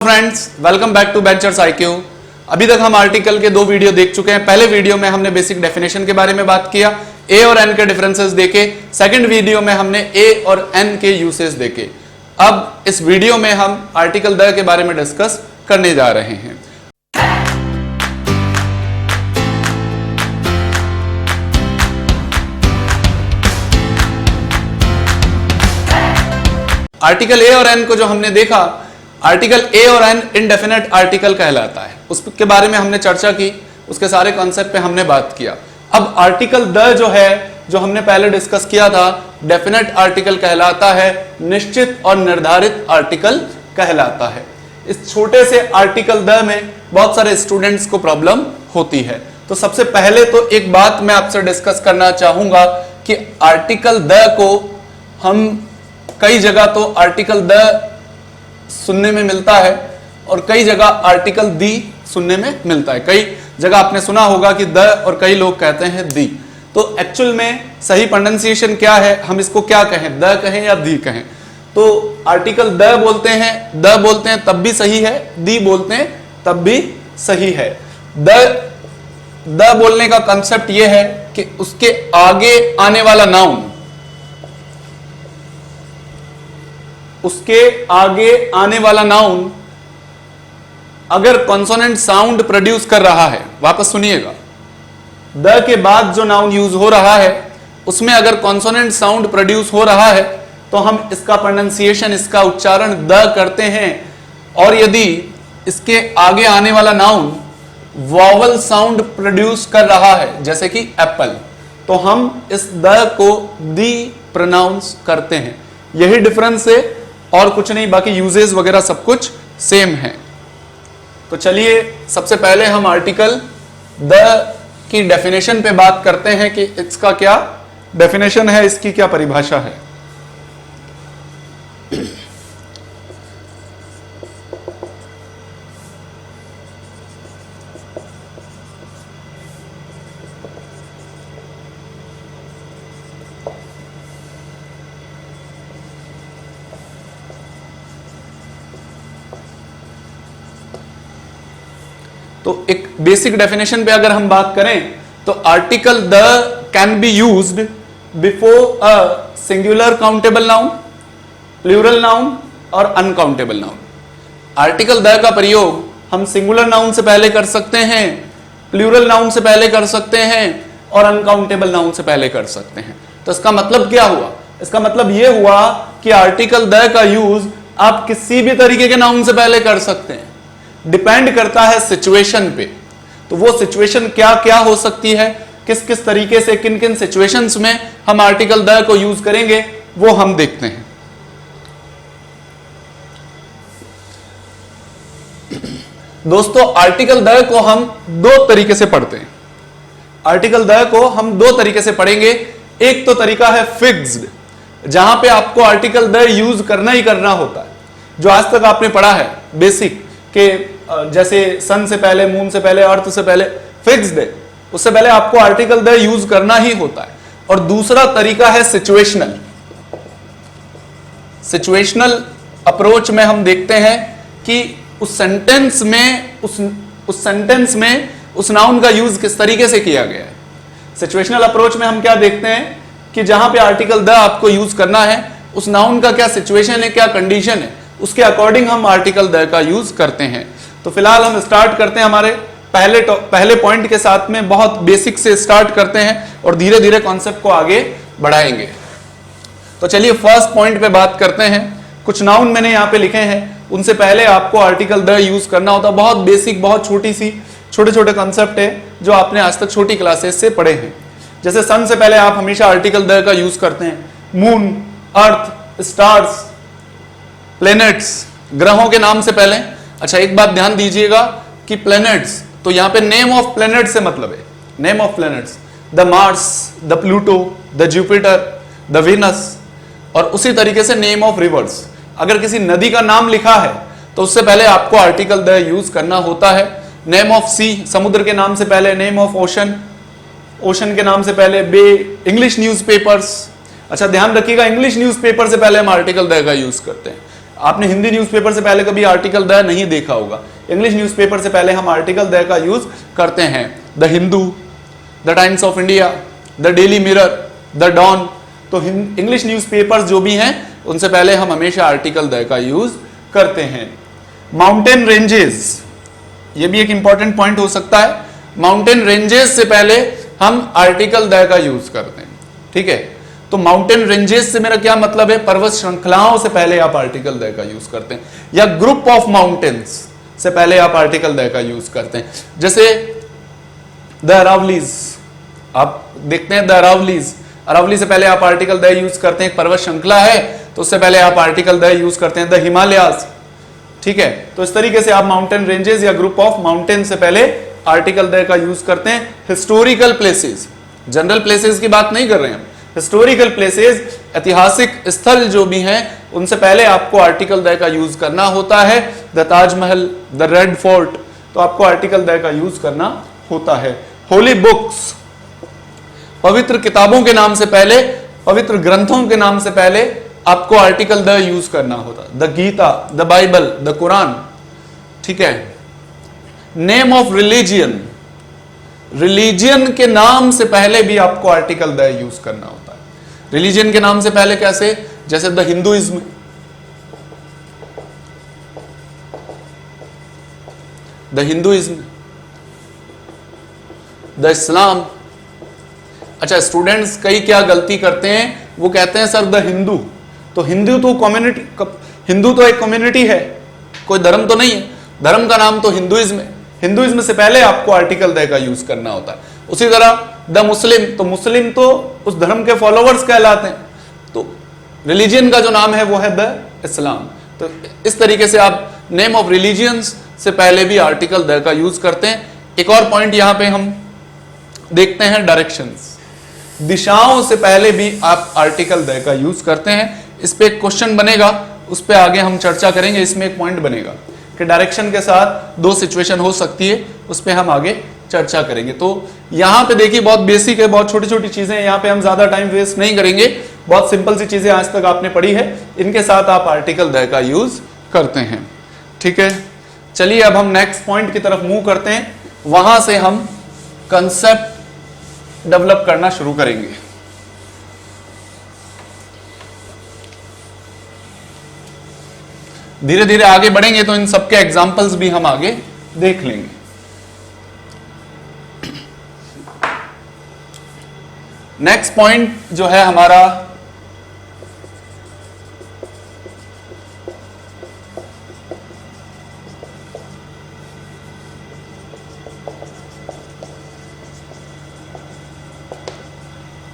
Friends, welcome back to Benchers IQ. अभी तक हम आर्टिकल के दो वीडियो देख चुके हैं। पहले वीडियो में हमने बेसिक डेफिनेशन के बारे में बात किया, ए और एन के डिफरेंसेस देखे। सेकंड वीडियो में हमने ए और एन के यूसेज देखे। अब इस वीडियो में हम आर्टिकल द के बारे में डिस्कस करने जा रहे हैं। आर्टिकल ए और एन को जो हमने देखा, आर्टिकल ए और एन इनडेफिनेट आर्टिकल कहलाता है। उसके बारे में हमने चर्चा की, उसके सारे कॉन्सेप्ट पे हमने बात किया। अब आर्टिकल द जो है, जो हमने पहले डिस्कस किया था, डेफिनेट आर्टिकल कहलाता है, निश्चित और निर्धारित आर्टिकल कहलाता है। इस छोटे से आर्टिकल द में बहुत सारे स्टूडेंट्स को प्रॉब्लम होती है। तो सबसे पहले तो एक बात मैं आपसे डिस्कस करना चाहूंगा कि आर्टिकल द को हम कई जगह तो आर्टिकल द सुनने में मिलता है और कई जगह आर्टिकल दी सुनने में मिलता है। कई जगह आपने सुना होगा कि द और कई लोग कहते हैं दी। तो एक्चुअल में सही प्रोनाउंसिएशन क्या है, हम इसको क्या कहें, द कहें या दी कहें? तो आर्टिकल द बोलते हैं तब भी सही है, दी बोलते हैं तब भी सही है। द बोलने का कंसेप्ट यह है कि उसके आगे आने वाला नाउन, उसके आगे आने वाला नाउन अगर कॉन्सोनेंट साउंड प्रोड्यूस कर रहा है, वापस सुनिएगा, द के बाद जो नाउन यूज हो रहा है उसमें अगर कॉन्सोनेंट साउंड प्रोड्यूस हो रहा है तो हम इसका प्रोनाउंसिएशन, इसका उच्चारण द करते हैं। और यदि इसके आगे आने वाला नाउन वॉवल साउंड प्रोड्यूस कर रहा है, जैसे कि एप्पल, तो हम इस द को दी प्रोनाउंस करते हैं। यही डिफरेंस है और कुछ नहीं, बाकी यूजेस वगैरह सब कुछ सेम है। तो चलिए सबसे पहले हम आर्टिकल द की डेफिनेशन पे बात करते हैं कि इसका क्या डेफिनेशन है, इसकी क्या परिभाषा है। तो एक बेसिक डेफिनेशन पे अगर हम बात करें तो article the can be used before a singular countable noun, plural noun और अनकाउंटेबल नाउन। आर्टिकल द का प्रयोग हम सिंगुलर नाउन से पहले कर सकते हैं, प्लूरल नाउन से पहले कर सकते हैं और अनकाउंटेबल नाउन से पहले कर सकते हैं। तो इसका मतलब क्या हुआ? इसका मतलब यह हुआ कि आर्टिकल द का यूज आप किसी भी तरीके के नाउन से पहले कर सकते हैं, डिपेंड करता है सिचुएशन पे। तो वो सिचुएशन क्या क्या हो सकती है, किस किस तरीके से, किन किन सिचुएशंस में हम आर्टिकल द को यूज करेंगे, वो हम देखते हैं। दोस्तों, आर्टिकल द को हम दो तरीके से पढ़ते हैं। आर्टिकल द को हम दो तरीके से पढ़ेंगे। एक तो तरीका है फिक्स्ड, जहां पे आपको आर्टिकल द यूज करना ही करना होता है, जो आज तक आपने पढ़ा है बेसिक के, जैसे सन से पहले, मून से पहले, अर्थ से पहले, फिक्स्ड है, उससे पहले आपको आर्टिकल द यूज करना ही होता है। और दूसरा तरीका है सिचुएशनल। सिचुएशनल अप्रोच में हम देखते हैं कि उस सेंटेंस में उस नाउन का यूज किस तरीके से किया गया है। सिचुएशनल अप्रोच में हम क्या देखते हैं कि जहां पे आर्टिकल द आपको यूज करना है, उस नाउन का क्या सिचुएशन है, क्या कंडीशन है, उसके अकॉर्डिंग हम आर्टिकल द का यूज करते हैं। तो फिलहाल हम स्टार्ट करते हैं हमारे पहले पॉइंट के साथ में, बहुत बेसिक से स्टार्ट करते हैं और धीरे धीरे कॉन्सेप्ट को आगे बढ़ाएंगे। तो चलिए फर्स्ट पॉइंट पे बात करते हैं। कुछ नाउन मैंने यहां पे लिखे हैं, उनसे पहले आपको आर्टिकल द यूज करना होता है। बहुत बेसिक, बहुत छोटे छोटे कॉन्सेप्ट है जो आपने आज तक छोटी क्लासेस से पढ़े हैं। जैसे सन से पहले आप हमेशा आर्टिकल द का यूज करते हैं। मून, अर्थ, स्टार्स, प्लैनेट्स, ग्रहों के नाम से पहले। अच्छा, एक बात ध्यान दीजिएगा कि प्लैनेट्स, तो यहां पे नेम ऑफ प्लैनेट से मतलब है, name of planets, the Mars, the Pluto, the Jupiter, the Venus. और उसी तरीके से नेम ऑफ रिवर्स, अगर किसी नदी का नाम लिखा है तो उससे पहले आपको आर्टिकल द यूज करना होता है। नेम ऑफ सी, समुद्र के नाम से पहले। नेम ऑफ ओशन, ओशन के नाम से पहले। बे, इंग्लिश न्यूज़पेपर्स। अच्छा ध्यान रखिएगा, इंग्लिश न्यूज़पेपर से पहले हम आर्टिकल द का यूज करते हैं। आपने हिंदी न्यूज़पेपर से पहले कभी आर्टिकल द नहीं देखा होगा। इंग्लिश न्यूज़पेपर से पहले हम आर्टिकल द का यूज करते हैं। The Hindu, the Times of India, the Daily Mirror, the Dawn. तो इंग्लिश न्यूज़पेपर्स जो भी हैं उनसे पहले हम हमेशा आर्टिकल द का यूज करते हैं। माउंटेन रेंजेस, ये भी एक इंपॉर्टेंट पॉइंट हो सकता है। माउंटेन रेंजेस से पहले हम आर्टिकल द का यूज करते हैं, ठीक है। तो माउंटेन रेंजेस से मेरा क्या मतलब है, पर्वत श्रृंखलाओं से पहले आप आर्टिकल द का यूज करते हैं, या ग्रुप ऑफ माउंटेन्स से पहले आप आर्टिकल द का यूज करते हैं। जैसे द अरावलीज, आप देखते हैं द अरावलीज, अरावली से पहले आप आर्टिकल द यूज करते हैं। पर्वत श्रृंखला है तो उससे पहले आप आर्टिकल द यूज करते हैं। द हिमालयाज, ठीक है। तो इस तरीके से आप माउंटेन रेंजेस या ग्रुप ऑफ माउंटेन से पहले आर्टिकल द का यूज करते हैं। हिस्टोरिकल प्लेसेस, जनरल प्लेसेस की बात नहीं कर रहे हैं, हिस्टोरिकल प्लेसेस, ऐतिहासिक स्थल जो भी हैं उनसे पहले आपको आर्टिकल द का यूज करना होता है। The Taj Mahal, the red fort, तो आपको आर्टिकल द का यूज करना होता है। होली बुक्स, पवित्र किताबों के नाम से पहले, पवित्र ग्रंथों के नाम से पहले आपको आर्टिकल द यूज करना होता है। The Gita, the Bible, the Quran, ठीक है। नेम ऑफ रिलीजियन, रिलीजियन के नाम से पहले भी आपको आर्टिकल द यूज करना होता है। रिलीजियन के नाम से पहले कैसे, जैसे the Hinduism, the Hinduism, the Islam. अच्छा, स्टूडेंट्स कई क्या गलती करते हैं, वो कहते हैं सर द हिंदू, तो हिंदू तो कम्युनिटी, हिंदू तो एक कम्युनिटी है, कोई धर्म तो नहीं है, धर्म का नाम तो हिंदुइज्म है। हिंदुइज्म से पहले आपको आर्टिकल द का यूज करना होता है। उसी तरह द मुस्लिम, तो मुस्लिम तो उस धर्म के फॉलोवर्स कहलाते हैं, तो रिलीजियन का जो नाम है वो है द इस्लाम। तो इस तरीके से आप नेम ऑफ रिलीजियंस से पहले भी आर्टिकल द का यूज करते हैं। एक और पॉइंट यहां पे हम देखते हैं, डायरेक्शंस, दिशाओं से पहले भी आप आर्टिकल द का यूज करते हैं। इस पे एक क्वेश्चन बनेगा, उस पे आगे हम चर्चा करेंगे। इसमें एक पॉइंट बनेगा कि डायरेक्शन के साथ दो सिचुएशन हो सकती है, उस पे हम आगे चर्चा करेंगे। तो यहाँ पे देखिए बहुत बेसिक है, बहुत छोटी छोटी चीजें हैं, यहाँ पे हम ज्यादा टाइम वेस्ट नहीं करेंगे, बहुत सिंपल सी चीजें आज तक आपने पढ़ी है, इनके साथ आप आर्टिकल द का यूज करते हैं, ठीक है। चलिए अब हम नेक्स्ट पॉइंट की तरफ मूव करते हैं, वहां से हम कंसेप्ट डेवलप करना शुरू करेंगे। धीरे धीरे आगे बढ़ेंगे तो इन सबके एग्जाम्पल्स भी हम आगे देख लेंगे। नेक्स्ट पॉइंट जो है हमारा,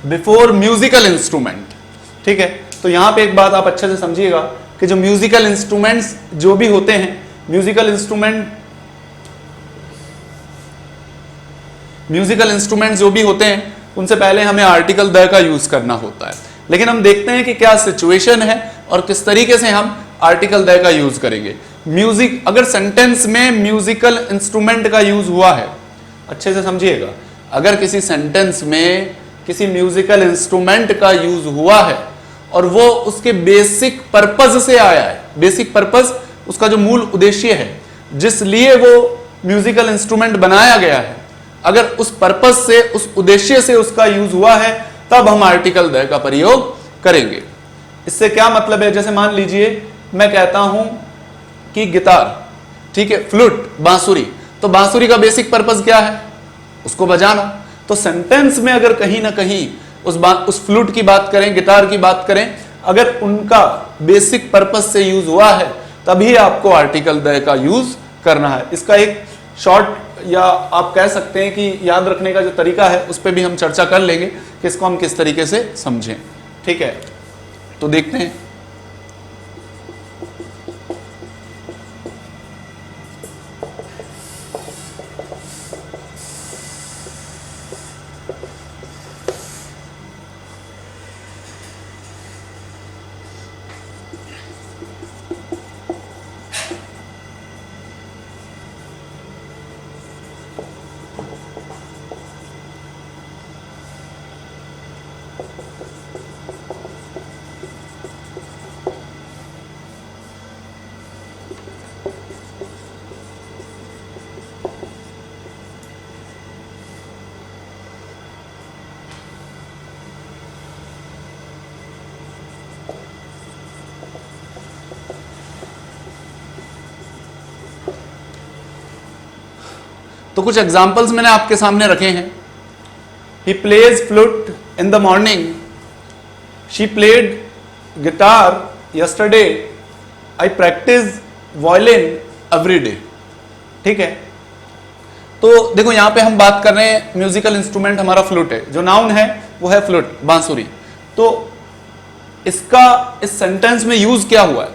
बिफोर म्यूजिकल इंस्ट्रूमेंट, ठीक है। तो यहां पे एक बात आप अच्छे से समझिएगा कि जो म्यूजिकल इंस्ट्रूमेंट्स जो भी होते हैं, म्यूजिकल इंस्ट्रूमेंट्स जो भी होते हैं उनसे पहले हमें आर्टिकल द का यूज करना होता है। लेकिन हम देखते हैं कि क्या सिचुएशन है और किस तरीके से हम आर्टिकल द का यूज करेंगे। म्यूजिक, अगर सेंटेंस में म्यूजिकल इंस्ट्रूमेंट का यूज हुआ है, अच्छे से समझिएगा, अगर किसी सेंटेंस में किसी म्यूजिकल इंस्ट्रूमेंट का यूज हुआ है और वो उसके बेसिक पर्पज से आया है, बेसिक पर्पज उसका जो मूल उद्देश्य है जिस लिए वो म्यूजिकल इंस्ट्रूमेंट बनाया गया है, अगर उस पर्पज से, उस उद्देश्य से उसका यूज हुआ है, तब हम आर्टिकल द का प्रयोग करेंगे। इससे क्या मतलब है, जैसे मान लीजिए मैं कहता हूं कि गिटार, ठीक है, फ्लूट, बांसुरी, तो बांसुरी का बेसिक पर्पज क्या है, उसको बजाना। तो सेंटेंस में अगर कहीं ना कहीं उस फ्लूट की बात करें, गिटार की बात करें, अगर उनका बेसिक पर्पज से यूज हुआ है, तभी आपको आर्टिकल द का यूज करना है। इसका एक शॉर्ट या आप कह सकते हैं कि याद रखने का जो तरीका है उस पर भी हम चर्चा कर लेंगे कि इसको हम किस तरीके से समझें, ठीक है। तो देखते हैं, तो कुछ एग्जाम्पल्स मैंने आपके सामने रखे हैं। He plays flute in the morning, she played guitar yesterday, I practice violin every day. ठीक है, तो देखो यहां पे हम बात कर रहे हैं म्यूजिकल इंस्ट्रूमेंट हमारा फ्लूट है, जो नाउन है वो है फ्लूट, बांसुरी। तो इसका इस सेंटेंस में यूज क्या हुआ है,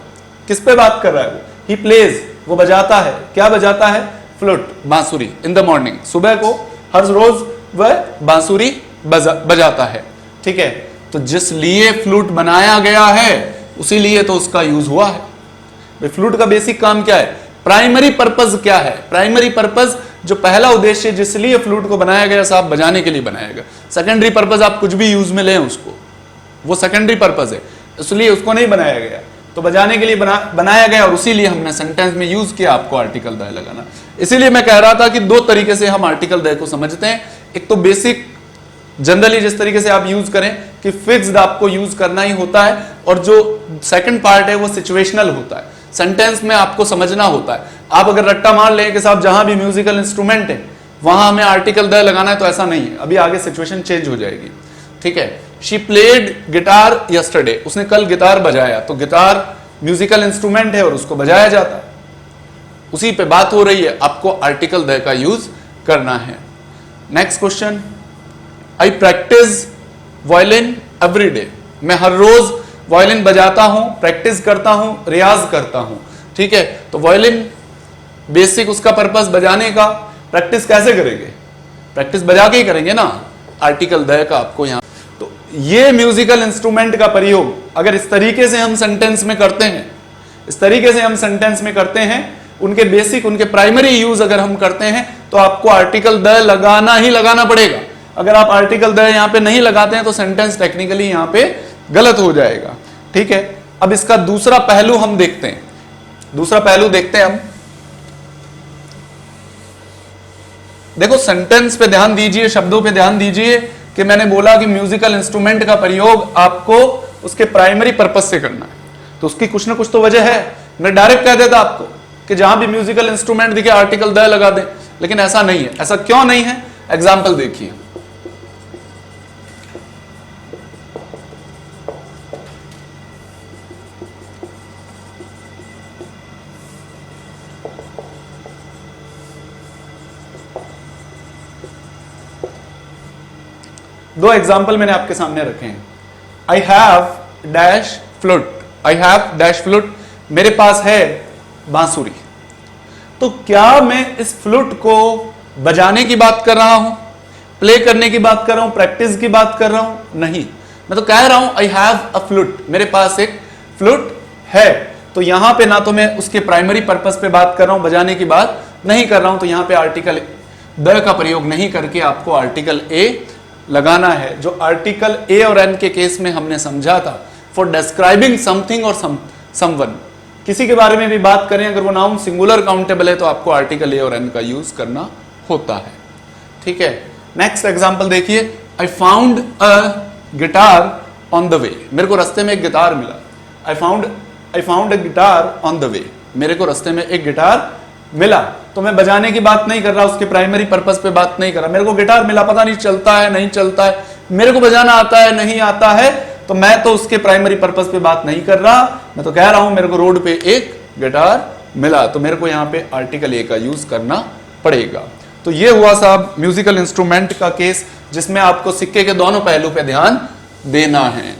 किस पे बात कर रहा है वो? ही प्लेज, वो बजाता है, क्या बजाता है? फ्लूट, बांसुरी, इन द मॉर्निंग, सुबह को हर रोज वह बांसुरी बजाता है। ठीक है, तो जिस लिए फ्लूट बनाया गया है उसी लिए तो उसका यूज हुआ है। भाई फ्लूट का बेसिक काम क्या है? प्राइमरी पर्पस क्या है? प्राइमरी पर्पस, जो पहला उद्देश्य जिस लिए फ्लूट को बनाया गया, साहब बजाने के लिए बनाया गया। सेकेंडरी पर्पस आप कुछ भी यूज में लें उसको, वो सेकेंडरी पर्पस है, इसलिए उसको नहीं बनाया गया, तो बजाने के लिए बनाया गया, और उसी लिए हमने सेंटेंस में यूज किया आपको आर्टिकल द लगाना। इसीलिए मैं कह रहा था कि दो तरीके से हम आर्टिकल द को समझते हैं। एक तो बेसिक जनरली जिस तरीके से आप यूज करें कि फिक्स्ड आपको यूज करना ही होता है, और जो सेकंड पार्ट है वो सिचुएशनल होता है, सेंटेंस में आपको समझना होता है। आप अगर रट्टा मार लें कि साहब जहां भी म्यूजिकल इंस्ट्रूमेंट है वहां हमें आर्टिकल द लगाना है, तो ऐसा नहीं है, अभी आगे सिचुएशन चेंज हो जाएगी। ठीक है, शी प्लेड गिटार यस्टरडे, उसने कल गिटार बजाया, तो गिटार म्यूजिकल इंस्ट्रूमेंट है और उसको बजाया जाता है, उसी पे बात हो रही है, आपको आर्टिकल द का यूज करना है। नेक्स्ट क्वेश्चन, आई प्रैक्टिस वायलिन एवरी डे, मैं हर रोज वायलिन बजाता हूं, प्रैक्टिस करता हूं, रियाज करता हूं। ठीक है, तो वायलिन बेसिक उसका पर्पस बजाने का, प्रैक्टिस कैसे करेंगे? प्रैक्टिस बजा के ही करेंगे ना, आर्टिकल द का आपको यहां। तो ये म्यूजिकल इंस्ट्रूमेंट का प्रयोग अगर इस तरीके से हम सेंटेंस में करते हैं, इस तरीके से हम सेंटेंस में करते हैं, उनके बेसिक, उनके प्राइमरी यूज अगर हम करते हैं, तो आपको आर्टिकल द लगाना ही लगाना पड़ेगा। अगर आप आर्टिकल द यहां पे नहीं लगाते हैं तो सेंटेंस टेक्निकली यहां पे गलत हो जाएगा। ठीक है, अब इसका दूसरा पहलू हम देखते हैं, दूसरा पहलू देखते हैं हम। देखो सेंटेंस पे ध्यान दीजिए, शब्दों पे ध्यान दीजिए कि मैंने बोला कि म्यूजिकल इंस्ट्रूमेंट का प्रयोग आपको उसके प्राइमरी पर्पस से करना है, तो उसकी कुछ ना कुछ तो वजह है। मैं डायरेक्ट कह देता आपको कि जहां भी म्यूजिकल इंस्ट्रूमेंट दिखे आर्टिकल द लगा दें, लेकिन ऐसा नहीं है। ऐसा क्यों नहीं है? एग्जाम्पल देखिए, दो एग्जाम्पल मैंने आपके सामने रखे हैं। I have dash flute, I have dash flute, मेरे पास है बांसुरी। तो क्या मैं इस फ्लूट को बजाने की बात कर रहा हूं, प्ले करने की बात कर रहा हूं, प्रैक्टिस की बात कर रहा हूं? नहीं, मैं तो कह रहा हूं आई हैव अ फ्लूट, मेरे पास एक फ्लूट है। तो यहां पे ना तो मैं उसके प्राइमरी पर्पस पे बात कर रहा हूं, बजाने की बात नहीं कर रहा हूं, तो यहां पे आर्टिकल द का प्रयोग नहीं करके आपको आर्टिकल ए लगाना है, जो आर्टिकल ए और एन के केस में हमने समझा था, फॉर डिस्क्राइबिंग समथिंग और समवन। किसी के बारे में भी बात करें, अगर वो नाउन सिंगुलर काउंटेबल है तो आपको आर्टिकल ए और एन का यूज करना होता है। ठीक है, नेक्स्ट एग्जांपल देखिए, I found a guitar on the way, मेरे को रास्ते में एक गिटार मिला। I found a guitar on the way, मेरे को रास्ते में एक गिटार मिला, तो मैं बजाने की बात नहीं कर रहा, उसके प्राइमरी पर्पस पे बात नहीं कर रहा। मेरे को गिटार मिला, पता नहीं चलता है नहीं चलता है, मेरे को बजाना आता है नहीं आता है, तो मैं तो उसके प्राइमरी पर्पस पे बात नहीं कर रहा, मैं तो कह रहा हूं मेरे को रोड पे एक गिटार मिला, तो मेरे को यहां पे आर्टिकल ए का यूज करना पड़ेगा। तो ये हुआ साहब म्यूजिकल इंस्ट्रूमेंट का केस, जिसमें आपको सिक्के के दोनों पहलू पे ध्यान देना है।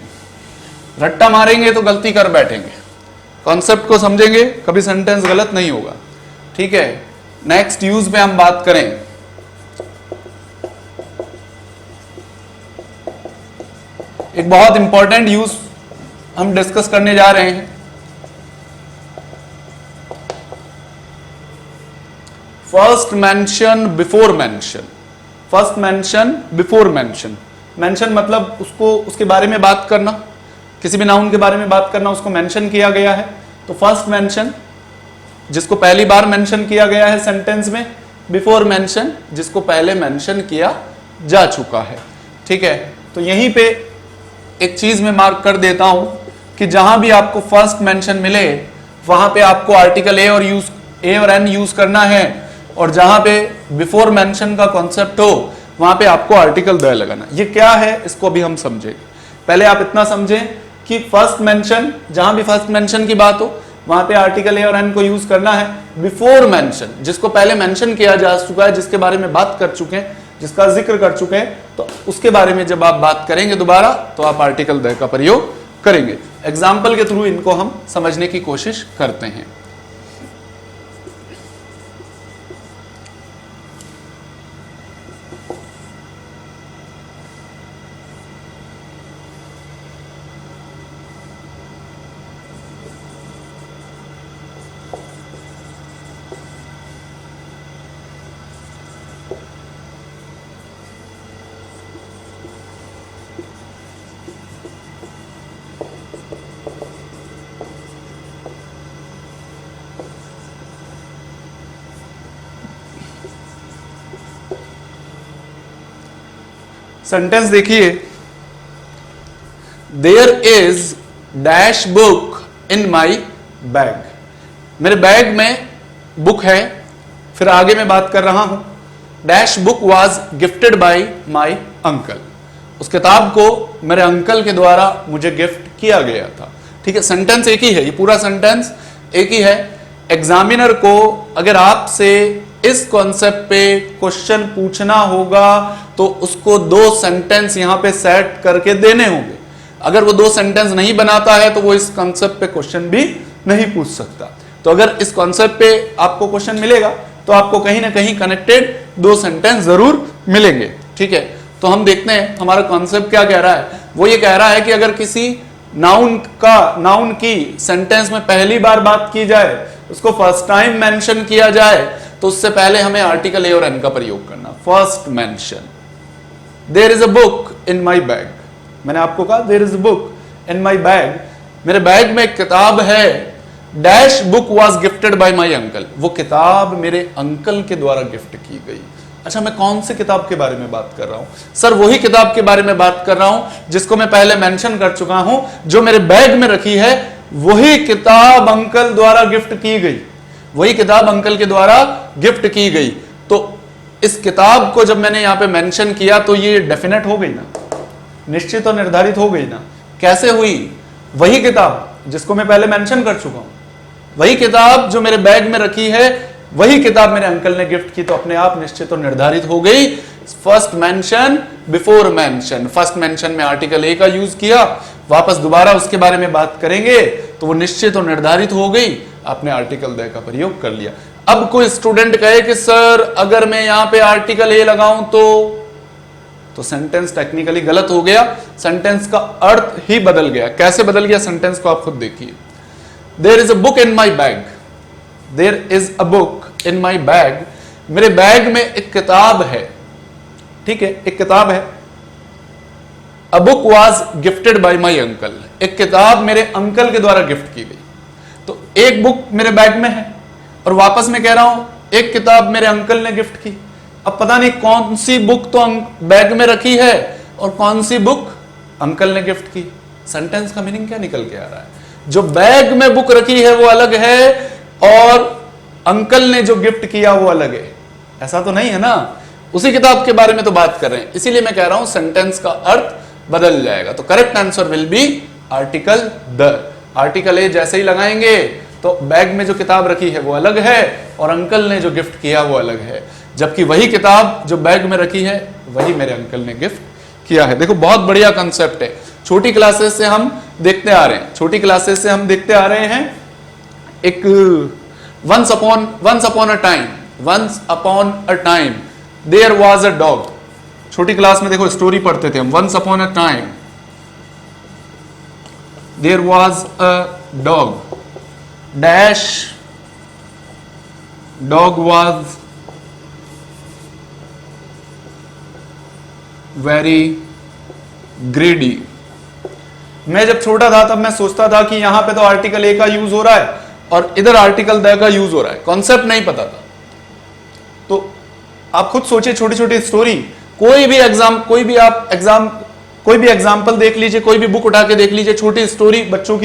रट्टा मारेंगे तो गलती कर बैठेंगे, कॉन्सेप्ट को समझेंगे कभी सेंटेंस गलत नहीं होगा। ठीक है, नेक्स्ट यूज पे हम बात करें, एक बहुत इंपॉर्टेंट यूज हम डिस्कस करने जा रहे हैं, first mention before mention. First mention before mention, mention मतलब उसको, उसके बारे में बात करना, किसी भी नाउन के बारे में बात करना, उसको मेंशन किया गया है। तो फर्स्ट मेंशन जिसको पहली बार मेंशन किया गया है सेंटेंस में, बिफोर मेंशन जिसको पहले मेंशन किया जा चुका है। ठीक है, तो यहीं पे एक चीज में मार्क कर देता हूं कि जहां भी आपको फर्स्ट मेंशन मिले वहां पे आपको आर्टिकल ए और एन यूज करना है, और जहां पे बिफोर मेंशन का कॉन्सेप्ट हो, वहां पे आपको आर्टिकल द लगाना। ये क्या है इसको भी हम समझेंगे। पहले आप इतना समझें कि फर्स्ट मेंशन, जहां भी फर्स्ट मेंशन की बात हो वहां पे आर्टिकल ए और एन को यूज करना है। बिफोर मेंशन, जिसको पहले मेंशन किया जा चुका है, जिसके बारे में बात कर चुके हैं, जिसका जिक्र कर चुके हैं, तो उसके बारे में जब आप बात करेंगे दोबारा तो आप आर्टिकल द का प्रयोग करेंगे। एग्जाम्पल के थ्रू इनको हम समझने की कोशिश करते हैं। सेंटेंस देखिए, there is dash book in my bag. मेरे बैग में बुक है, फिर आगे मैं बात कर रहा हूं, dash book was gifted by my uncle. उस किताब को मेरे अंकल के द्वारा मुझे गिफ्ट किया गया था। ठीक है, सेंटेंस एक ही है, ये पूरा सेंटेंस एक ही है। एग्जामिनर को अगर आपसे इस कॉन्सेप्ट पे क्वेश्चन पूछना होगा तो उसको दो सेंटेंस यहां पे सेट करके देने होंगे। अगर वो दो सेंटेंस नहीं बनाता है तो वो इस कॉन्सेप्ट पे क्वेश्चन भी नहीं पूछ सकता। तो अगर इस कॉन्सेप्ट पे आपको क्वेश्चन मिलेगा तो आपको कहीं ना कहीं कनेक्टेड दो सेंटेंस जरूर मिलेंगे। ठीक है, तो हम देखते हैं हमारा कॉन्सेप्ट क्या कह रहा है। वो ये कह रहा है कि अगर किसी नाउन की सेंटेंस में पहली बार बात की जाए, उसको फर्स्ट टाइम मेंशन किया जाए, तो उससे पहले हमें आर्टिकल ए और एन का प्रयोग करना। First mention, there is a book in my bag. मैंने आपको कहा there is a book in my bag, मेरे बैग में एक किताब है। Dash book was gifted by my uncle, वो किताब मेरे अंकल के द्वारा गिफ्ट की गई। अच्छा, मैं कौन सी किताब के बारे में बात कर रहा हूं? सर वही किताब के बारे में बात कर रहा हूं जिसको मैं पहले मेंशन कर चुका हूं, जो मेरे बैग में रखी है। वही किताब अंकल द्वारा गिफ्ट की गई, वही किताब अंकल के द्वारा गिफ्ट की गई। तो इस किताब को जब मैंने यहां पे मेंशन किया तो ये डेफिनेट हो गई ना, निश्चित और निर्धारित हो गई ना। कैसे हुई? वही किताब जिसको मैं पहले मेंशन कर चुका हूं, वही किताब जो मेरे बैग में रखी है, वही किताब मेरे अंकल ने गिफ्ट की, तो अपने आप निश्चित और निर्धारित हो गई। First mention before mention, first mention में आर्टिकल ए का यूज किया, वापस दोबारा उसके बारे में बात करेंगे तो वो निश्चित और निर्धारित हो गई, आपने आर्टिकल द का प्रयोग कर लिया। अब कोई स्टूडेंट कहे कि सर अगर मैं यहां पे आर्टिकल ए लगाऊं तो सेंटेंस टेक्निकली गलत हो गया, सेंटेंस का अर्थ ही बदल गया। कैसे बदल गया सेंटेंस को आप खुद देखिए। There is a book in my bag, there is a book in my bag, मेरे बैग में एक किताब है। ठीक है, एक किताब है। A book was gifted by my uncle, एक किताब मेरे अंकल के द्वारा गिफ्ट की गई। तो एक बुक मेरे बैग में है और वापस मैं कह रहा हूं एक किताब मेरे अंकल ने गिफ्ट की। अब पता नहीं कौन सी बुक तो बैग में रखी है और कौन सी बुक अंकल ने गिफ्ट की। सेंटेंस का मीनिंग क्या निकल के आ रहा है? जो बैग में बुक रखी है वो अलग है और अंकल ने जो गिफ्ट किया वो अलग है। ऐसा तो नहीं है ना, उसी किताब के बारे में तो बात कर रहे हैं। इसीलिए मैं कह रहा हूं सेंटेंस का अर्थ बदल जाएगा। तो correct answer will be article the. Article a जैसे ही लगाएंगे तो बैग में जो किताब रखी है वो अलग है और अंकल ने जो गिफ्ट किया वो अलग है, जबकि वही किताब जो बैग में रखी है वही मेरे अंकल ने गिफ्ट किया है। देखो बहुत बढ़िया कंसेप्ट है, छोटी क्लासेस से हम देखते आ रहे हैं, छोटी क्लासेस से हम देखते आ रहे हैं। एक once upon a time there was a dog. छोटी क्लास में देखो स्टोरी पढ़ते थे हम। Once upon a time there was a dog, dash dog was very greedy. मैं जब छोटा था तब मैं सोचता था कि यहां पे तो आर्टिकल ए का यूज हो रहा है और इधर आर्टिकल द का यूज हो रहा है, कॉन्सेप्ट नहीं पता था। तो आप खुद सोचिए, छोटी छोटी स्टोरी, कोई भी एग्जाम्पल देख लीजिए, कोई भी बुक उठा के देख लीजिए, छोटी स्टोरी बच्चों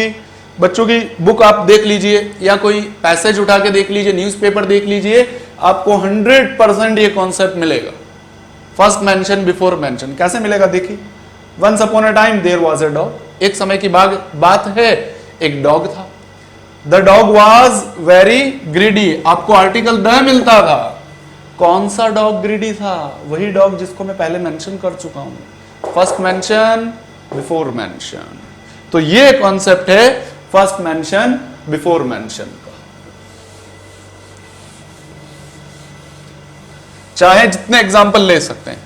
की बुक आप देख लीजिए या कोई पैसेज उठा के देख लीजिए, न्यूज़पेपर देख लीजिए, आपको 100% ये कॉन्सेप्ट मिलेगा। फर्स्ट मेंशन बिफोर मेंशन कैसे मिलेगा देखिए। Once upon a time there was a dog, एक समय की बात है, एक डॉग था। The dog was very greedy, आपको आर्टिकल द मिलता था। कौन सा डॉग ग्रीडी था? वही डॉग जिसको मैं पहले मेंशन कर चुका हूं, फर्स्ट मेंशन बिफोर मेंशन। तो ये कॉन्सेप्ट है फर्स्ट मेंशन बिफोर मेंशन का। चाहे जितने एग्जाम्पल ले सकते हैं।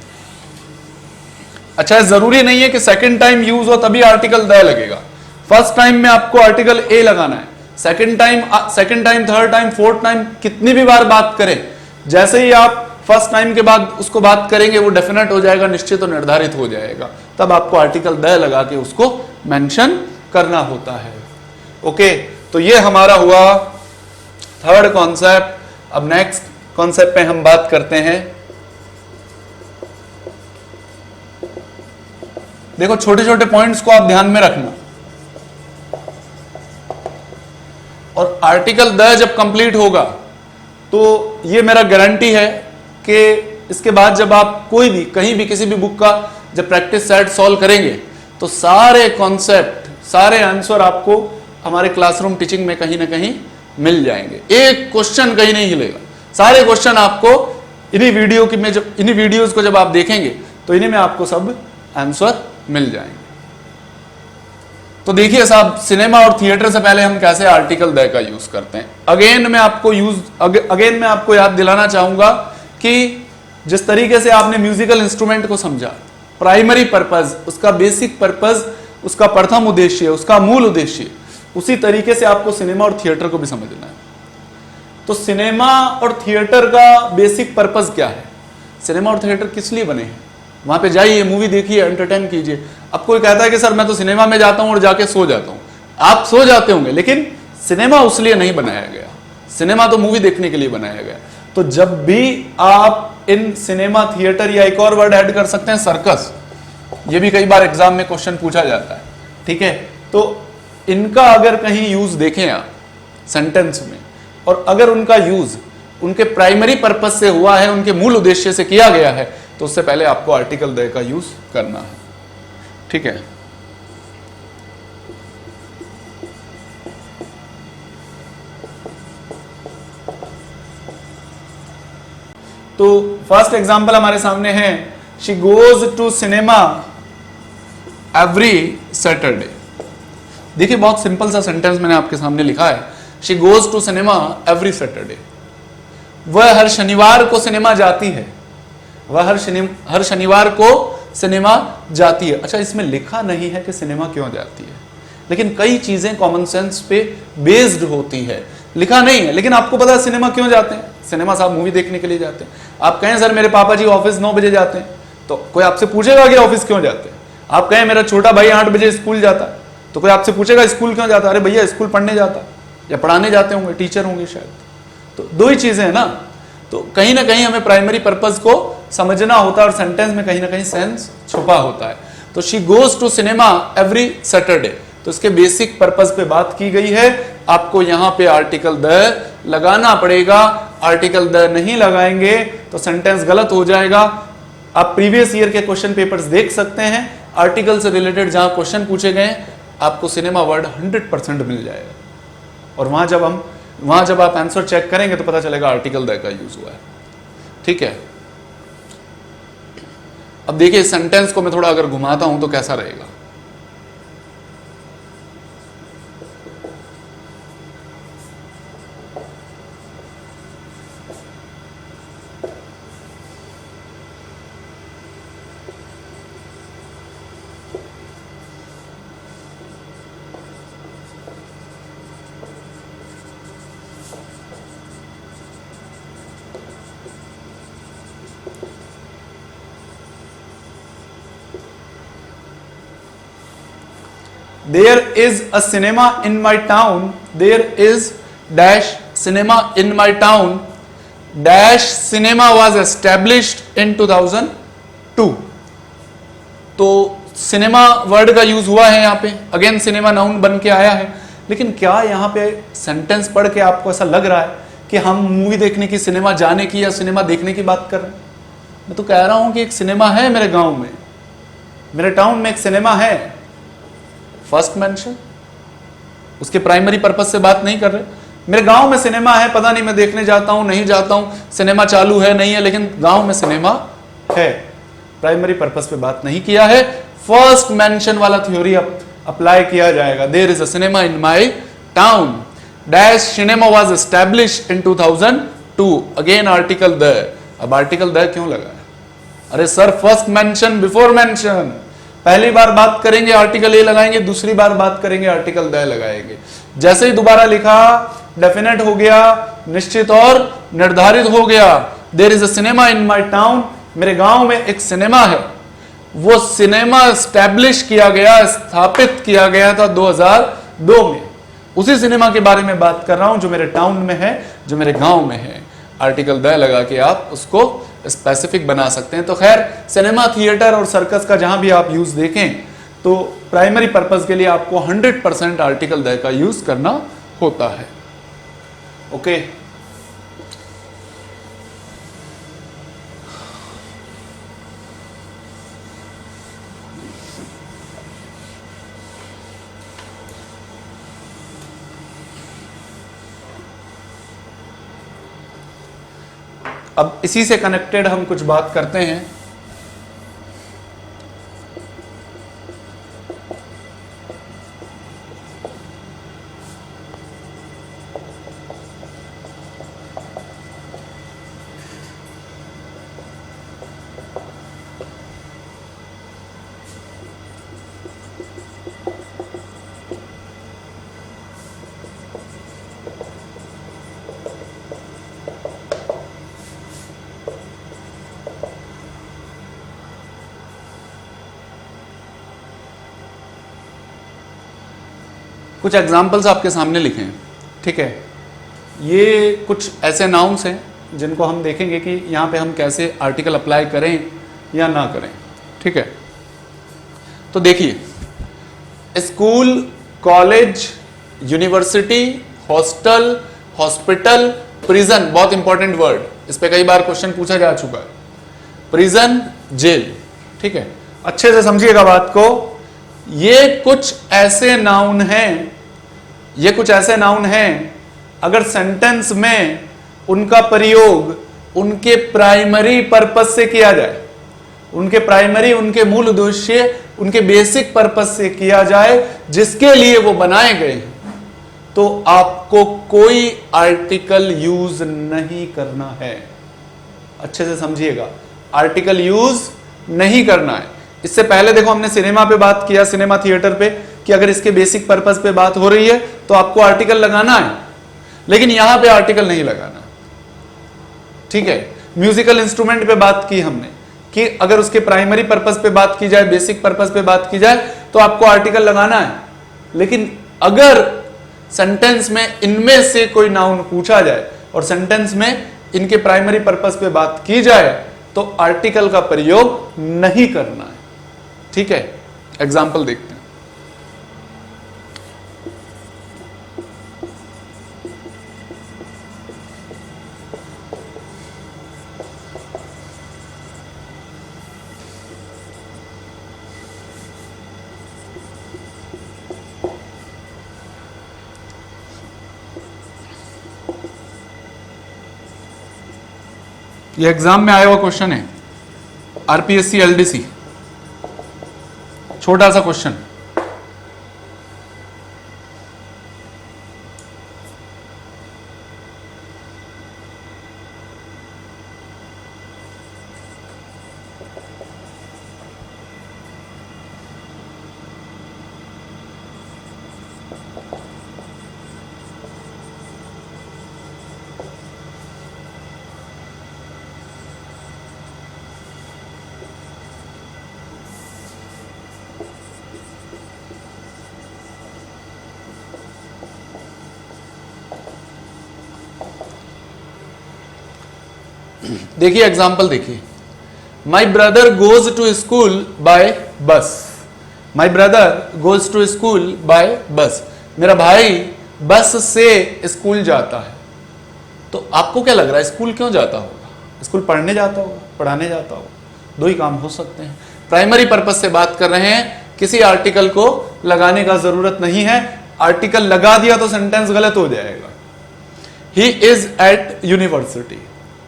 अच्छा, जरूरी नहीं है कि सेकंड टाइम यूज हो तभी आर्टिकल द लगेगा। फर्स्ट टाइम में आपको आर्टिकल ए लगाना है, second time, third time, fourth time, कितनी भी बार बात करें, जैसे ही आप फर्स्ट टाइम के बाद उसको बात करेंगे वो डेफिनेट हो जाएगा, निश्चित और निर्धारित हो जाएगा, तब आपको आर्टिकल द लगा के उसको मेंशन करना होता है। ओके, तो ये हमारा हुआ थर्ड कॉन्सेप्ट। अब नेक्स्ट कॉन्सेप्ट पे हम बात करते हैं। देखो, छोटे छोटे पॉइंट्स को आप ध्यान में रखना, और आर्टिकल द जब कंप्लीट होगा तो ये मेरा गारंटी है कि इसके बाद जब आप कोई भी कहीं भी किसी भी बुक का जब प्रैक्टिस सेट सॉल्व करेंगे तो सारे कॉन्सेप्ट, सारे आंसर आपको हमारे क्लासरूम टीचिंग में कहीं ना कहीं मिल जाएंगे। एक क्वेश्चन कहीं नहीं हिलेगा, सारे क्वेश्चन आपको इन्हीं वीडियोस को जब आप देखेंगे तो इन्हीं में आपको सब आंसर मिल जाएंगे। तो देखिए साहब, सिनेमा और थिएटर से पहले हम कैसे आर्टिकल द का यूज करते हैं। अगेन मैं आपको याद दिलाना चाहूंगा कि जिस तरीके से आपने म्यूजिकल इंस्ट्रूमेंट को समझा, प्राइमरी पर्पस, उसका बेसिक पर्पस, उसका प्रथम उद्देश्य, उसका मूल उद्देश्य, उसी तरीके से आपको सिनेमा और थिएटर को भी समझना है। तो सिनेमा और थिएटर का बेसिक पर्पस क्या है? सिनेमा और थिएटर किस लिए बने हैं? वहां पे जाइए, मूवी देखिए, एंटरटेन कीजिए। अब कोई कहता है कि सर मैं तो सिनेमा में जाता हूं और जाके सो जाता हूं। आप सो जाते होंगे, लेकिन सिनेमा उस लिए नहीं बनाया गया। सिनेमा तो मूवी देखने के लिए बनाया गया। तो जब भी आप इन सिनेमा, थिएटर, या एक और वर्ड ऐड कर सकते हैं, सर्कस, ये भी कई बार एग्जाम में क्वेश्चन पूछा जाता है, ठीक है। तो इनका अगर कहीं यूज देखें आप सेंटेंस में, और अगर उनका यूज उनके प्राइमरी पर्पस से हुआ है, उनके मूल उद्देश्य से किया गया है, तो उससे पहले आपको आर्टिकल द का यूज करना है, ठीक है। तो फर्स्ट एग्जांपल हमारे सामने है, she goes to cinema every Saturday. देखिए, बहुत सिंपल सा सेंटेंस मैंने आपके सामने लिखा है, she goes to cinema every Saturday. वह हर शनिवार को सिनेमा जाती है, वह हर शनिवार को सिनेमा जाती है। अच्छा, इसमें लिखा नहीं है कि सिनेमा क्यों जाती है, लेकिन कई चीजें कॉमन सेंस पे बेस्ड होती है। लिखा नहीं है, लेकिन आपको पता है सिनेमा क्यों जाते हैं। सिनेमा साहब मूवी देखने के लिए जाते हैं। आप कहें सर मेरे पापा जी ऑफिस 9 बजे जाते हैं, तो कोई आपसे पूछेगा कि ऑफिस क्यों जाते हैं। आप कहें मेरा छोटा भाई 8 बजे स्कूल जाता है, तो कोई आपसे पूछेगा स्कूल क्यों जाता है। अरे भैया, स्कूल पढ़ने जाता है या पढ़ाने जाते होंगे, टीचर होंगे शायद। तो दो ही चीजें हैं ना। तो कहीं ना कहीं हमें प्राइमरी पर्पस को समझना होता है, और सेंटेंस में कहीं ना कहीं सेंस छुपा होता है। तो she goes to cinema every Saturday, तो इसके बेसिक पर्पस पे बात की गई है। आपको यहां पे आर्टिकल द लगाना पड़ेगा। आर्टिकल द नहीं लगाएंगे तो सेंटेंस गलत हो जाएगा। आप प्रीवियस ईयर के क्वेश्चन पेपर्स देख सकते हैं, आर्टिकल से रिलेटेड जहां क्वेश्चन पूछे गए आपको सिनेमा वर्ड 100% मिल जाएगा, और वहां जब आप आंसर चेक करेंगे तो पता चलेगा आर्टिकल द का यूज हुआ है, ठीक है। अब देखिए, सेंटेंस को मैं थोड़ा अगर घुमाता हूं तो कैसा रहेगा। There is a cinema in my town. There is dash cinema in my town. Dash cinema was established in 2002. तो सिनेमा वर्ड का यूज हुआ है यहाँ पे। अगेन सिनेमा नाउन बन के आया है, लेकिन क्या यहाँ पे सेंटेंस पढ़ के आपको ऐसा लग रहा है कि हम मूवी देखने की, सिनेमा जाने की या सिनेमा देखने की बात कर रहे हैं। मैं तो कह रहा हूं कि एक सिनेमा है मेरे गांव में, मेरे टाउन में एक सिनेमा है, फर्स्ट मेंशन। उसके प्राइमरी पर्पस से बात नहीं कर रहे। मेरे गांव में सिनेमा है, पता नहीं मैं देखने जाता हूं नहीं जाता हूं, सिनेमा चालू है नहीं है, लेकिन गांव में सिनेमा है, प्राइमरी पर्पस पे बात नहीं किया है। फर्स्ट मेंशन वाला थ्योरी अप्लाई किया जाएगा। There is a cinema in my town, dash cinema was established in 2002, again article the. अब आर्टिकल द क्यों लगा है? अरे sir, first mention before mention. पहली बार बात करेंगे आर्टिकल ए लगाएंगे, दूसरी बार बात करेंगे आर्टिकल द लगाएंगे। जैसे ही दोबारा लिखा, डेफिनेट हो गया, निश्चित और निर्धारित हो गया। There is a cinema in my town, मेरे गांव में एक सिनेमा है। वो सिनेमा एस्टैब्लिश किया गया, स्थापित किया गया था 2002 में। उसी सिनेमा के बारे में बात कर रहा हूं जो मेरे टाउन में है, जो मेरे गांव में है। आर्टिकल द लगा के आप उसको स्पेसिफिक बना सकते हैं। तो खैर, सिनेमा, थिएटर और सर्कस का जहां भी आप यूज देखें तो प्राइमरी पर्पस के लिए आपको 100% आर्टिकल द का यूज करना होता है। ओके, अब इसी से कनेक्टेड हम कुछ बात करते हैं। कुछ एग्जाम्पल्स आपके सामने लिखे हैं, ठीक है। ये कुछ ऐसे नाउन्स हैं जिनको हम देखेंगे कि यहाँ पे हम कैसे आर्टिकल अप्लाई करें या ना करें, ठीक है। तो देखिए, school, college, university, hostel, hospital, prison, बहुत इंपॉर्टेंट वर्ड, इस पे कई बार क्वेश्चन पूछा जा चुका है। प्रिजन, जेल, ठीक है। अच्छे से समझिएगा बात को। ये कुछ ऐसे नाउन हैं, ये कुछ ऐसे नाउन हैं, अगर सेंटेंस में उनका प्रयोग उनके प्राइमरी पर्पस से किया जाए, उनके प्राइमरी, उनके मूल उद्देश्य, उनके बेसिक पर्पस से किया जाए जिसके लिए वो बनाए गए हैं, तो आपको कोई आर्टिकल यूज नहीं करना है। अच्छे से समझिएगा, आर्टिकल यूज नहीं करना है। इससे पहले देखो, हमने सिनेमा पे बात किया, सिनेमा थिएटर पे, कि अगर इसके बेसिक पर्पस पे बात हो रही है तो आपको आर्टिकल लगाना है, लेकिन यहां पे आर्टिकल नहीं लगाना, ठीक है। म्यूजिकल इंस्ट्रूमेंट पे बात की हमने कि अगर उसके प्राइमरी पर्पस पे बात की जाए, बेसिक पर्पस पे बात की जाए तो आपको आर्टिकल लगाना है। लेकिन अगर सेंटेंस में इनमें से कोई नाउन पूछा जाए और सेंटेंस में इनके प्राइमरी पर्पस पे बात की जाए तो आर्टिकल का प्रयोग नहीं करना है, ठीक है। एग्जाम्पल देखते हैं। ये एग्जाम में आया हुआ क्वेश्चन है, आरपीएससी एलडीसी, छोटा सा क्वेश्चन। देखिए एग्जाम्पल देखिए, my brother goes to school by bus. My brother goes to school by bus, मेरा भाई बस से स्कूल जाता है। तो आपको क्या लग रहा है स्कूल क्यों जाता होगा? स्कूल पढ़ने जाता होगा, पढ़ाने जाता होगा, दो ही काम हो सकते हैं। प्राइमरी पर्पस से बात कर रहे हैं, किसी आर्टिकल को लगाने का जरूरत नहीं है। आर्टिकल लगा दिया तो सेंटेंस गलत हो जाएगा। ही इज एट यूनिवर्सिटी,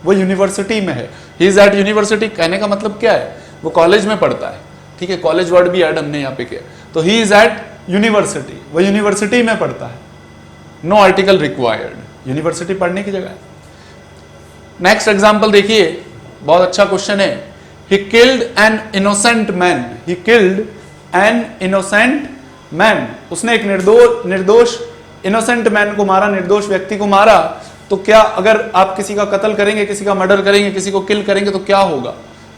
वो यूनिवर्सिटी में है। ही इज एट यूनिवर्सिटी कहने का मतलब क्या है? वो कॉलेज में पढ़ता है, ठीक है, कॉलेज वर्ड भी ऐड हमने यहाँ पे किया। तो ही इज एट यूनिवर्सिटी, वो यूनिवर्सिटी में पढ़ता है। नो आर्टिकल रिक्वायर्ड, यूनिवर्सिटी पढ़ने की जगह है। नेक्स्ट एग्जाम्पल देखिए, बहुत अच्छा क्वेश्चन है। He killed an innocent man, he killed an innocent man, उसने एक निर्दोष इनोसेंट मैन को मारा, निर्दोष व्यक्ति को मारा। तो क्या अगर आप किसी का कत्ल करेंगे, किसी का मर्डर करेंगे, किसी को किल करेंगे तो क्या होगा?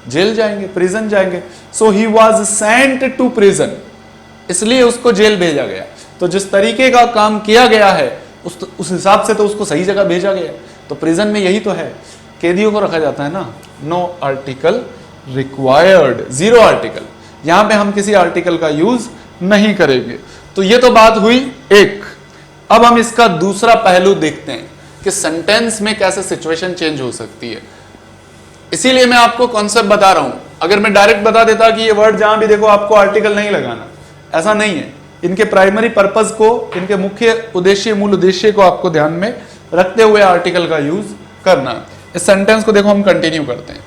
जेल जाएंगे, प्रिजन जाएंगे। So he was sent to prison, इसलिए उसको जेल भेजा गया। तो जिस तरीके का काम किया गया है उस हिसाब से तो उसको सही जगह भेजा गया। तो प्रिजन में यही तो है, कैदियों को रखा जाता है ना। No article required, zero article, यहां पे हम किसी आर्टिकल का यूज नहीं करेंगे। तो ये तो बात हुई एक। अब हम इसका दूसरा पहलू देखते हैं कि सेंटेंस में कैसे सिचुएशन चेंज हो सकती है। इसीलिए मैं आपको कॉन्सेप्ट बता रहा हूं। अगर मैं डायरेक्ट बता देता कि ये वर्ड जहां भी देखो आपको आर्टिकल नहीं लगाना, ऐसा नहीं है। इनके प्राइमरी पर्पस को, इनके मुख्य उद्देश्य, मूल उद्देश्य को आपको ध्यान में रखते हुए आर्टिकल का यूज करना है। इस सेंटेंस को देखो, हम कंटिन्यू करते हैं।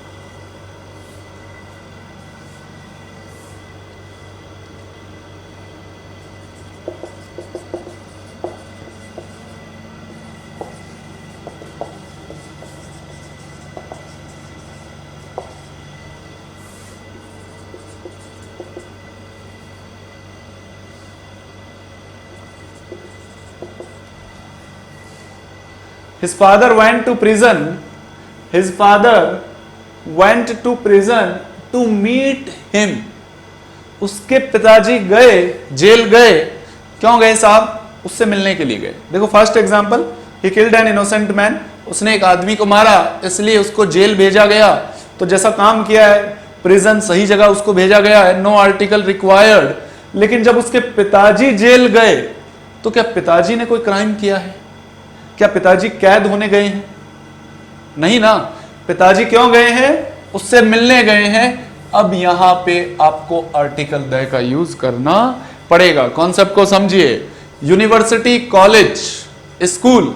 His father went to prison. His father went to prison to meet him. उसके पिताजी गए, जेल गए। क्यों गए साहब? उससे मिलने के लिए गए। देखो first example, he killed an innocent man, उसने एक आदमी को मारा, इसलिए उसको जेल भेजा गया। तो जैसा काम किया है, प्रिजन सही जगह उसको भेजा गया है, नो आर्टिकल रिक्वायर्ड। लेकिन जब उसके पिताजी जेल गए तो क्या पिताजी ने कोई क्राइम किया है? क्या पिताजी कैद होने गए हैं? नहीं ना। पिताजी क्यों गए हैं? उससे मिलने गए हैं। अब यहां पे आपको आर्टिकल द का यूज करना पड़ेगा। कॉन्सेप्ट को समझिए। University, college, school,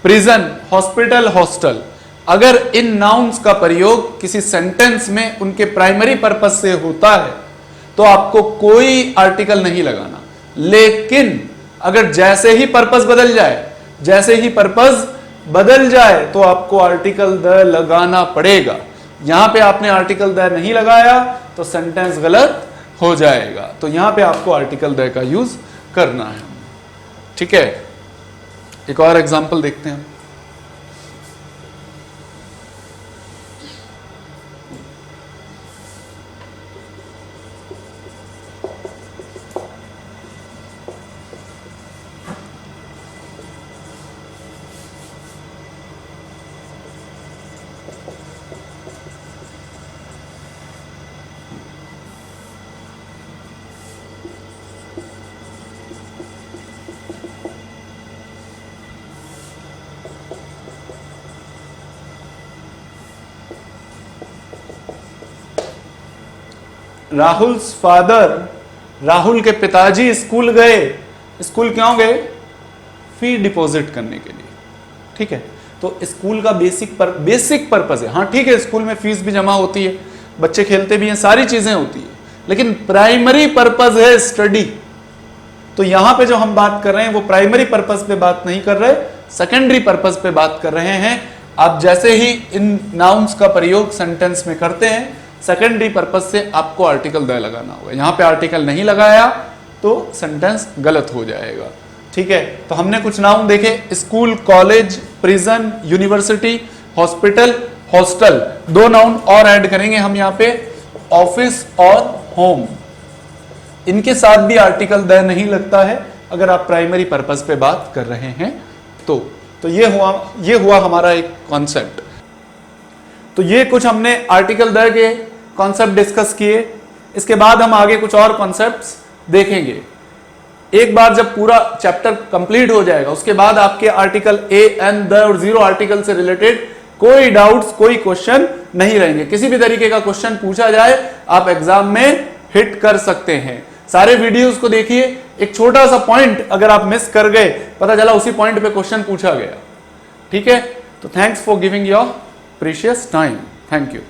prison, hospital, hostel, अगर इन नाउन्स का प्रयोग किसी सेंटेंस में उनके प्राइमरी पर्पस से होता है तो आपको कोई आर्टिकल नहीं लगाना। लेकिन अगर जैसे ही पर्पस बदल जाए, जैसे ही पर्पस बदल जाए तो आपको आर्टिकल द लगाना पड़ेगा। यहां पे आपने आर्टिकल द नहीं लगाया तो सेंटेंस गलत हो जाएगा। तो यहां पे आपको आर्टिकल द का यूज करना है। ठीक है, एक और एग्जांपल देखते हैं। राहुल्स फादर, राहुल के पिताजी स्कूल गए। स्कूल क्यों गए? फी डिपॉजिट करने के लिए। ठीक है, तो स्कूल का बेसिक पर्पस है। हाँ ठीक है, स्कूल में फीस भी जमा होती है, बच्चे खेलते भी हैं, सारी चीजें होती है, लेकिन प्राइमरी पर्पस है स्टडी। तो यहां पे जो हम बात कर रहे हैं वो प्राइमरी पर्पस पे बात नहीं कर रहे, सेकेंडरी पर्पस पे बात कर रहे हैं। आप जैसे ही इन नाउन्स का प्रयोग सेंटेंस में करते हैं, सेकेंडरी पर्पस से आपको आर्टिकल द लगाना होगा। यहां पे आर्टिकल नहीं लगाया तो सेंटेंस गलत हो जाएगा। ठीक है, तो हमने कुछ नाउन देखे, school, college, prison, university, hospital, hostel. दो नाउन और ऐड करेंगे हम यहाँ पे, ऑफिस और होम। इनके साथ भी आर्टिकल द नहीं लगता है अगर आप प्राइमरी पर्पस पे बात कर रहे हैं तो ये हुआ हमारा एक कॉन्सेप्ट। तो ये कुछ हमने आर्टिकल द के कॉन्सेप्ट डिस्कस किए। इसके बाद हम आगे कुछ और कॉन्सेप्ट्स देखेंगे। एक बार जब पूरा चैप्टर कंप्लीट हो जाएगा उसके बाद आपके आर्टिकल ए एन द और जीरो आर्टिकल से रिलेटेड कोई डाउट्स, कोई क्वेश्चन नहीं रहेंगे। किसी भी तरीके का क्वेश्चन पूछा जाए आप एग्जाम में हिट कर सकते हैं। सारे वीडियोस को देखिए, एक छोटा सा पॉइंट अगर आप मिस कर गए, पता चला उसी पॉइंट पे क्वेश्चन पूछा गया। ठीक है, तो thanks for giving your precious time. Thank you.